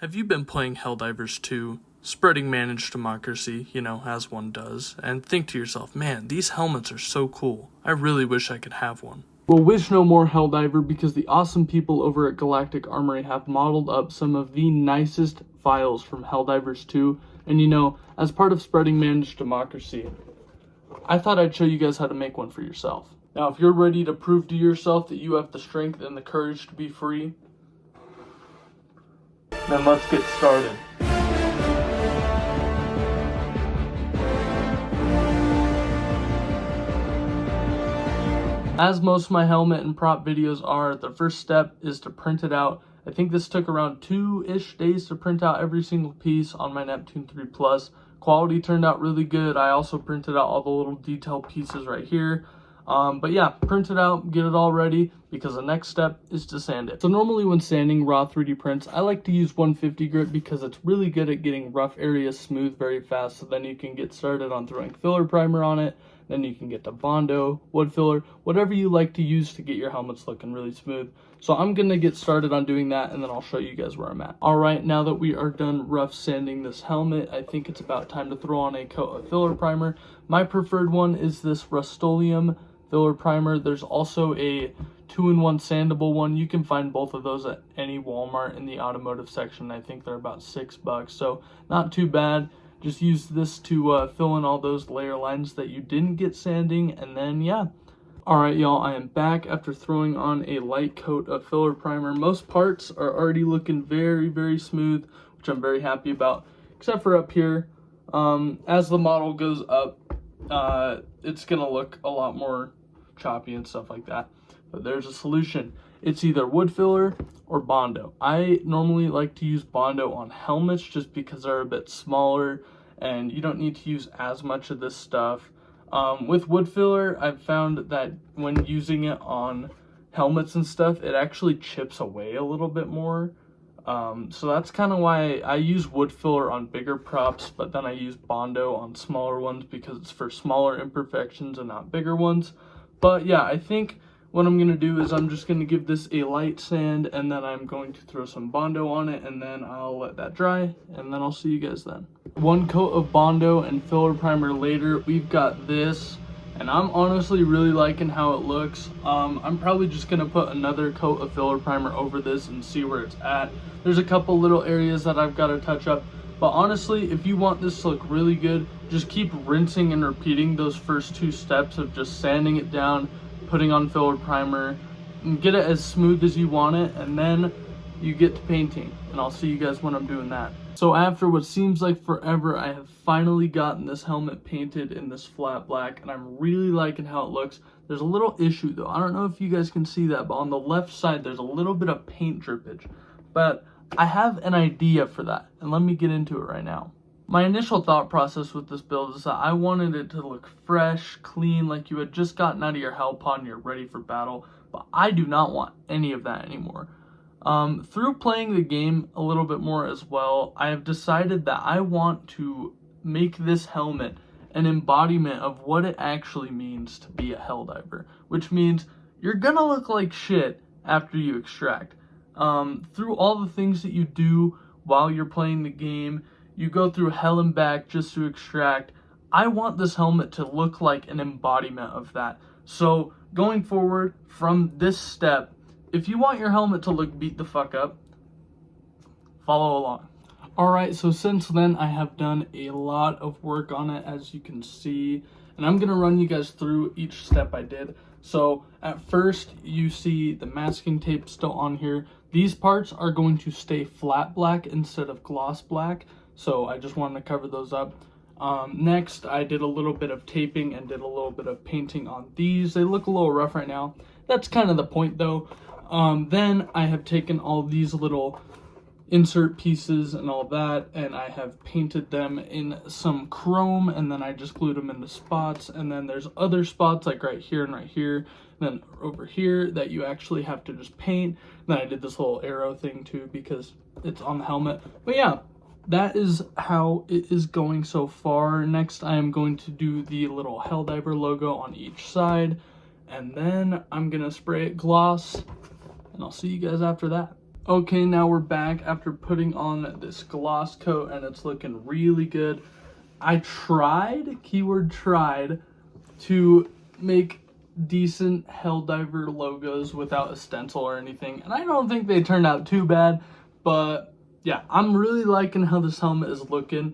Have you been playing Helldivers 2, spreading managed democracy, as one does, and think to yourself, man, these helmets are so cool. I really wish I could have one. Well, wish no more, Helldiver, because the awesome people over at Galactic Armory have modeled up some of the nicest files from Helldivers 2, and as part of spreading managed democracy, I thought I'd show you guys how to make one for yourself. Now, if you're ready to prove to yourself that you have the strength and the courage to be free, then let's get started. As most of my helmet and prop videos are, the first step is to print it out. I think this took around 2-ish days to print out every single piece on my Neptune 3 Plus. Quality turned out really good. I also printed out all the little detail pieces right here. But yeah, print it out, get it all ready, because the next step is to sand it. So normally when sanding raw 3D prints, I like to use 150 grit because it's really good at getting rough areas smooth very fast. So then you can get started on throwing filler primer on it. Then you can get to Bondo, wood filler, whatever you like to use to get your helmets looking really smooth. So I'm going to get started on doing that, and then I'll show you guys where I'm at. Alright, now that we are done rough sanding this helmet, I think it's about time to throw on a coat of filler primer. My preferred one is this Rust-Oleum filler primer. There's also a 2-in-1 sandable one. You can find both of those at any Walmart in the automotive section. I think they're about $6, so not too bad. Just use this to fill in all those layer lines that you didn't get sanding, and then yeah. Alright y'all, I am back after throwing on a light coat of filler primer. Most parts are already looking very, very smooth, which I'm very happy about, except for up here. As the model goes up, it's gonna look a lot more choppy and stuff like that, but there's a solution. It's either wood filler or Bondo. I normally like to use Bondo on helmets just because they're a bit smaller and you don't need to use as much of this stuff. With wood filler, I've found that when using it on helmets and stuff, it actually chips away a little bit more. So that's kind of why I use wood filler on bigger props, but then I use Bondo on smaller ones because it's for smaller imperfections and not bigger ones. But yeah, I think what I'm going to do is I'm just going to give this a light sand, and then I'm going to throw some Bondo on it, and then I'll let that dry, and then I'll see you guys then. One coat of Bondo and filler primer later, we've got this, and I'm honestly really liking how it looks. I'm probably just going to put another coat of filler primer over this and see where it's at. There's a couple little areas that I've got to touch up, but honestly, if you want this to look really good, just keep rinsing and repeating those first 2 steps of just sanding it down, putting on filler primer, and get it as smooth as you want it, and then you get to painting, and I'll see you guys when I'm doing that. So after what seems like forever, I have finally gotten this helmet painted in this flat black, and I'm really liking how it looks. There's a little issue though. I don't know if you guys can see that, but on the left side there's a little bit of paint drippage, but I have an idea for that, and let me get into it right now. My initial thought process with this build is that I wanted it to look fresh, clean, like you had just gotten out of your hell pod and you're ready for battle, but I do not want any of that anymore. Through playing the game a little bit more as well, I have decided that I want to make this helmet an embodiment of what it actually means to be a Helldiver, which means you're gonna look like shit after you extract. Through all the things that you do while you're playing the game, you go through hell and back just to extract. I want this helmet to look like an embodiment of that. So going forward from this step, if you want your helmet to look beat the fuck up, follow along. Alright, so since then I have done a lot of work on it, as you can see, and I'm going to run you guys through each step I did. So at first you see the masking tape still on here. These parts are going to stay flat black instead of gloss black, so I just wanted to cover those up. Next I did a little bit of taping and did a little bit of painting on these. They look a little rough right now. That's kind of the point though. Then I have taken all these little insert pieces and all that, and I have painted them in some chrome, and then I just glued them into spots. And then there's other spots like right here and right here, and then over here that you actually have to just paint. Then I did this little arrow thing too because it's on the helmet. But yeah, that is how it is going so far. Next I am going to do the little Helldiver logo on each side, and then I'm gonna spray it gloss, and I'll see you guys after that. Okay, now we're back after putting on this gloss coat and it's looking really good. I tried, keyword tried, to make decent Helldiver logos without a stencil or anything, and I don't think they turned out too bad, but yeah, I'm really liking how this helmet is looking.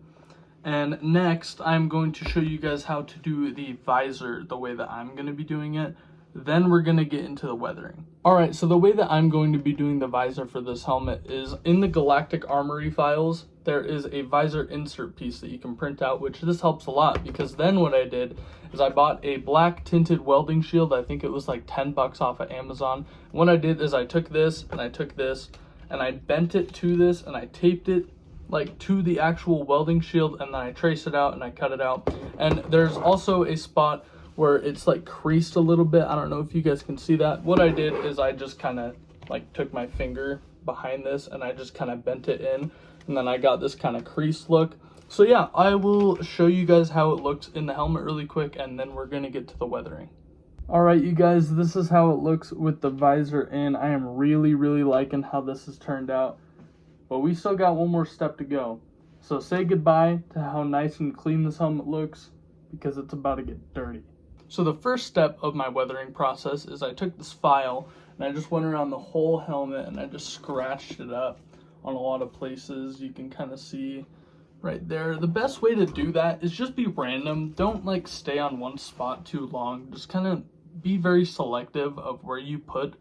And next, I'm going to show you guys how to do the visor the way that I'm going to be doing it. Then we're going to get into the weathering. Alright, so the way that I'm going to be doing the visor for this helmet is in the Galactic Armory files, there is a visor insert piece that you can print out, which this helps a lot because then what I did is I bought a black tinted welding shield. I think it was like 10 bucks off of Amazon. What I did is I took this and I took this and I bent it to this and I taped it like to the actual welding shield, and then I traced it out and I cut it out. And there's also a spot where it's like creased a little bit. I don't know if you guys can see that. What I did is I just kind of like took my finger behind this and I just kind of bent it in, and then I got this kind of creased look. So yeah, I will show you guys how it looks in the helmet really quick, and then we're gonna get to the weathering. Alright you guys, this is how it looks with the visor in. I am really liking how this has turned out, but we still got one more step to go. So say goodbye to how nice and clean this helmet looks, because it's about to get dirty. So the first step of my weathering process is I took this file and I just went around the whole helmet and I just scratched it up on a lot of places. You can kind of see right there. The best way to do that is just be random. Don't like stay on one spot too long. Just kind of be very selective of where you put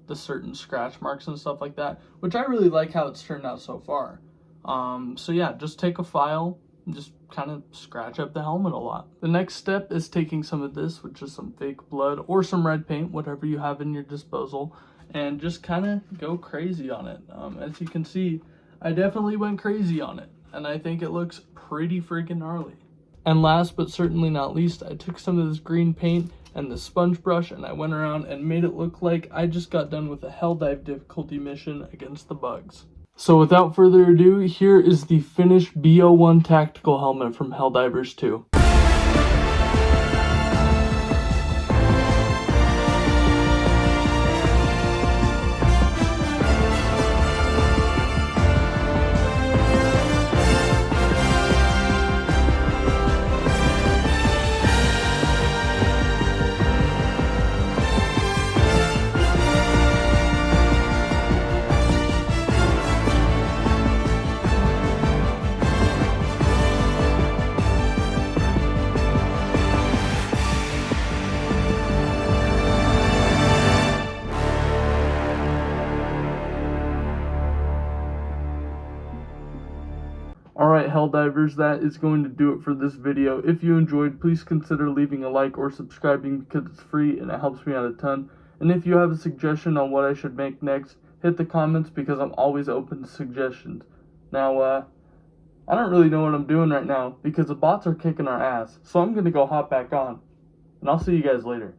the certain scratch marks and stuff like that, which I really like how it's turned out so far. So yeah, just take a file and just kind of scratch up the helmet a lot. The next step is taking some of this, which is some fake blood or some red paint, whatever you have in your disposal, and just kind of go crazy on it. As you can see, I definitely went crazy on it, and I think it looks pretty freaking gnarly. And last but certainly not least, I took some of this green paint and the sponge brush and I went around and made it look like I just got done with a Helldive difficulty mission against the bugs. So without further ado, here is the finished B-01 tactical helmet from Helldivers 2. Alright Helldivers, that is going to do it for this video. If you enjoyed, please consider leaving a like or subscribing because it's free and it helps me out a ton. And if you have a suggestion on what I should make next, hit the comments because I'm always open to suggestions. Now, I don't really know what I'm doing right now because the bots are kicking our ass. So I'm going to go hop back on. And I'll see you guys later.